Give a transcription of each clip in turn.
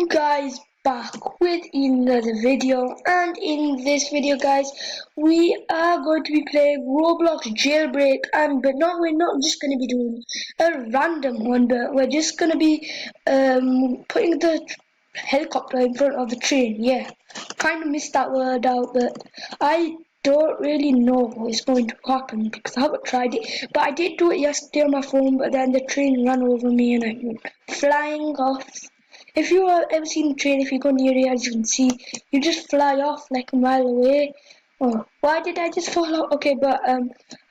guys, back with another video, and in this video guys we are going to be playing Roblox Jailbreak, but we're not just going to be doing a random one, but we're just going to be putting the helicopter in front of the train. Yeah, kind of missed that word out, but I don't really know what is going to happen because I haven't tried it, but I did do it yesterday on my phone, but then the train ran over me and I went flying off. If you have ever seen a train, if you go near it, as you can see, you just fly off like a mile away. Oh, why did I just fall out? Okay, but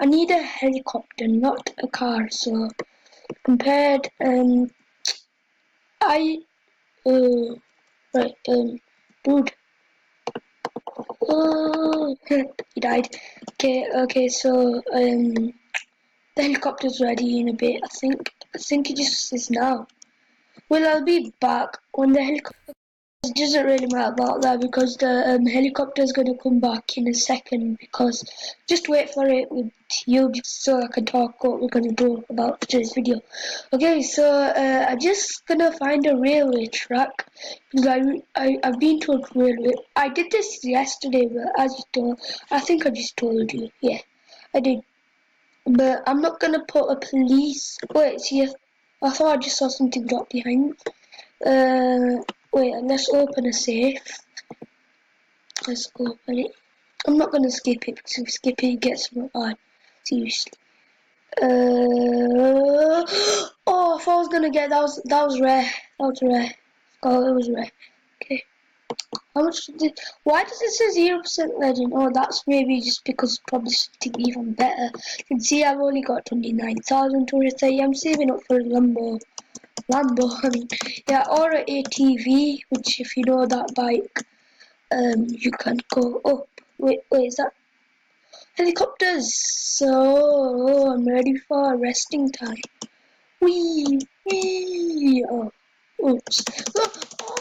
I need a helicopter, not a car. So compared, I right, dude. Oh, he died. Okay, so the helicopter's ready in a bit. I think it just is now. Well, I'll be back when the helicopter. It doesn't really matter about that because the helicopter is going to come back in a second. Because just wait for it with you so I can talk what we're going to do about today's video. Okay, so I'm just gonna find a railway track because I've been to a railway. I did this yesterday, but I think I just told you. Yeah, I did. But I'm not gonna put a police. Wait, it's here. I thought I just saw something drop behind. Wait, let's open a safe. Let's open it. I'm not gonna skip it because if we skip it, it gets more hard. Seriously. Oh, I thought I was gonna get that was rare. That was rare. Oh, it was rare. Okay. How much did it? Why does it say 0% legend? Oh, that's maybe just because it's probably something even better. You can see I've only got 29,230. I'm saving up for a Lambo, I mean, yeah, or a ATV, which if you know that bike, you can go up. Wait, is that helicopters? So I'm ready for resting time. Wee. Oh, oops. Oh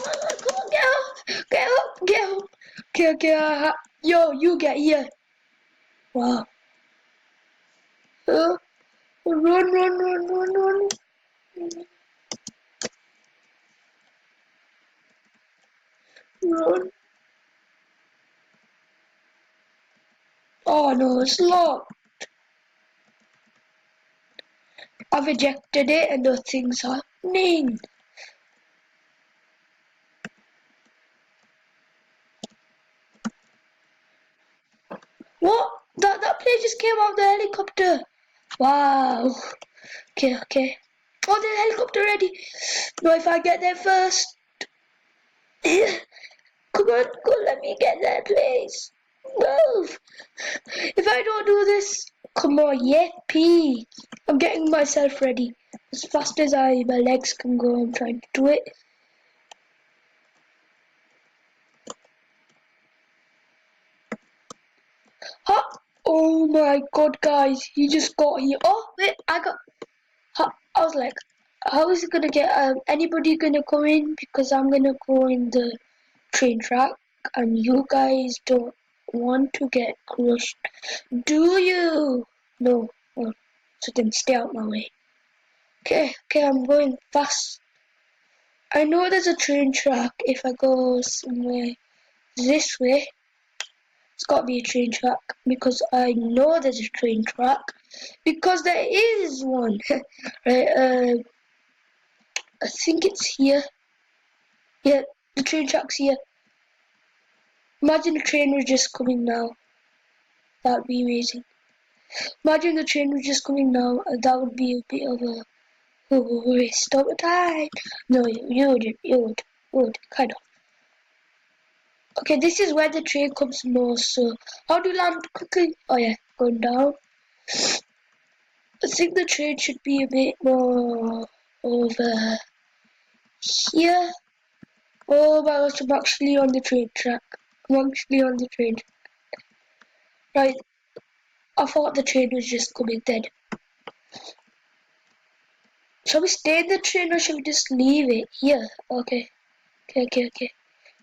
my God! Come on, get up. Okay. Yo, you get here. Wow. Run. Run. Oh no, it's locked. I've ejected it and nothing's happening. What? That plane just came out of the helicopter. Wow. Okay. Oh, the helicopter ready. No, if I get there first. Come on, go, let me get there, please. Move. If I don't do this, come on, yippee. I'm getting myself ready. As fast as my legs can go, I'm trying to do it. Huh? Oh my God, guys, he just got here. Oh, wait, I was like, how is it gonna get, anybody gonna come in? Because I'm gonna go in the train track and you guys don't want to get crushed, do you? No. So then stay out my way. Okay, I'm going fast. I know there's a train track. If I go somewhere this way, it's got to be a train track because I know there's a train track because there is one. Right, I think it's here. Yeah, the train track's here. Imagine the train was just coming now. That would be amazing. Imagine the train was just coming now. That would be a bit of a waste of time. No, you would, kind of. Okay, this is where the train comes most, so how do you land quickly? Oh yeah, going down. I think the train should be a bit more over here. Oh my gosh, I'm actually on the train track. Right, I thought the train was just coming then. Shall we stay in the train or shall we just leave it here? Okay.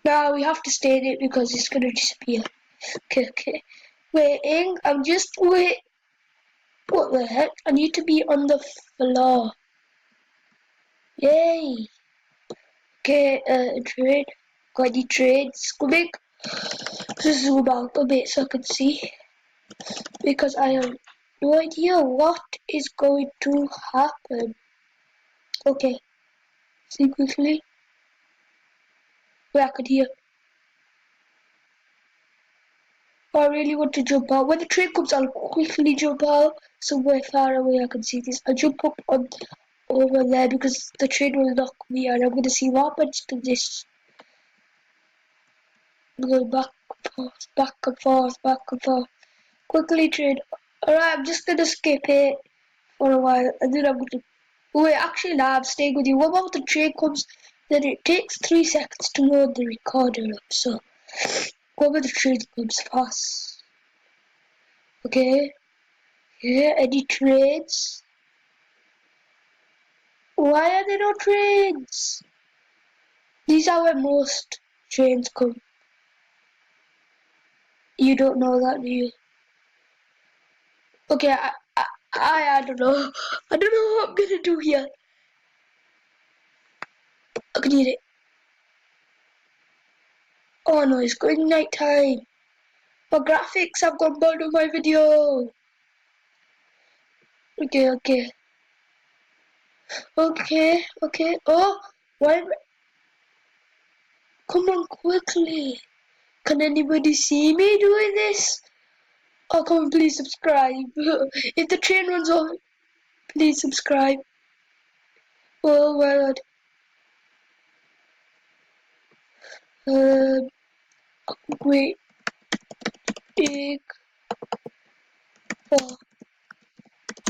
Now we have to stay in it because it's gonna disappear. Okay. Waiting. Wait. What the heck? I need to be on the floor. Yay. Okay, trade. Got any trades coming? Just zoom out a bit so I can see. Because I have no idea what is going to happen. Okay, see quickly. Wait, I can hear. I really want to jump out. When the train comes, I'll quickly jump out somewhere far away. I can see this. I'll jump up on over there because the train will knock me and I'm gonna see what happens to this. I'm going back and forth, back and forth, back and forth. Quickly train. Alright, I'm just gonna skip it for a while and then I'm gonna wait, actually nah, I'm staying with you. What about the train comes? Then it takes 3 seconds to load the recorder up, so what about the train comes fast? Okay. Yeah, any trains? Why are there no trains? These are where most trains come. You don't know that, do you? Okay, I don't know. I don't know what I'm gonna do here. I can hear it. Oh no, it's going night time. My graphics have gone bad on my video. Okay. Oh, why? Come on, quickly. Can anybody see me doing this? Oh, come on, please subscribe. If the train runs off, please subscribe. Oh my god. Great big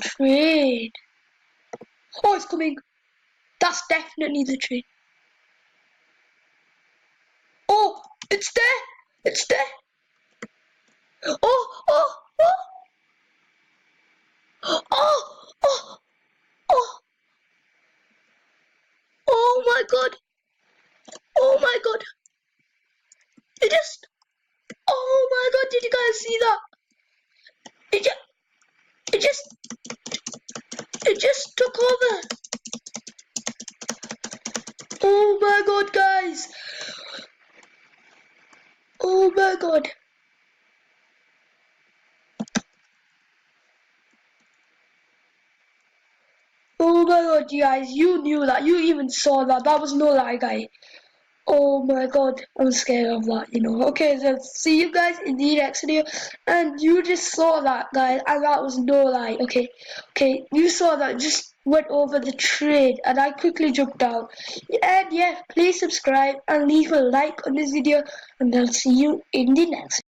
train. Oh, it's coming. That's definitely the train. Oh, it's there. It's there. Oh. Oh. Oh my god. Oh my god. It just. Oh my god. Did you guys see that? It just. It just took over. Oh my god, guys. Oh my god. Oh my god, you guys, you knew that. You even saw that. That was no lie, guy. Oh my god, I'm scared of that, you know. Okay, so see you guys in the next video. And you just saw that, guys, and that was no lie. Okay, you saw that just went over the train, and I quickly jumped out. And yeah, please subscribe and leave a like on this video, and I'll see you in the next.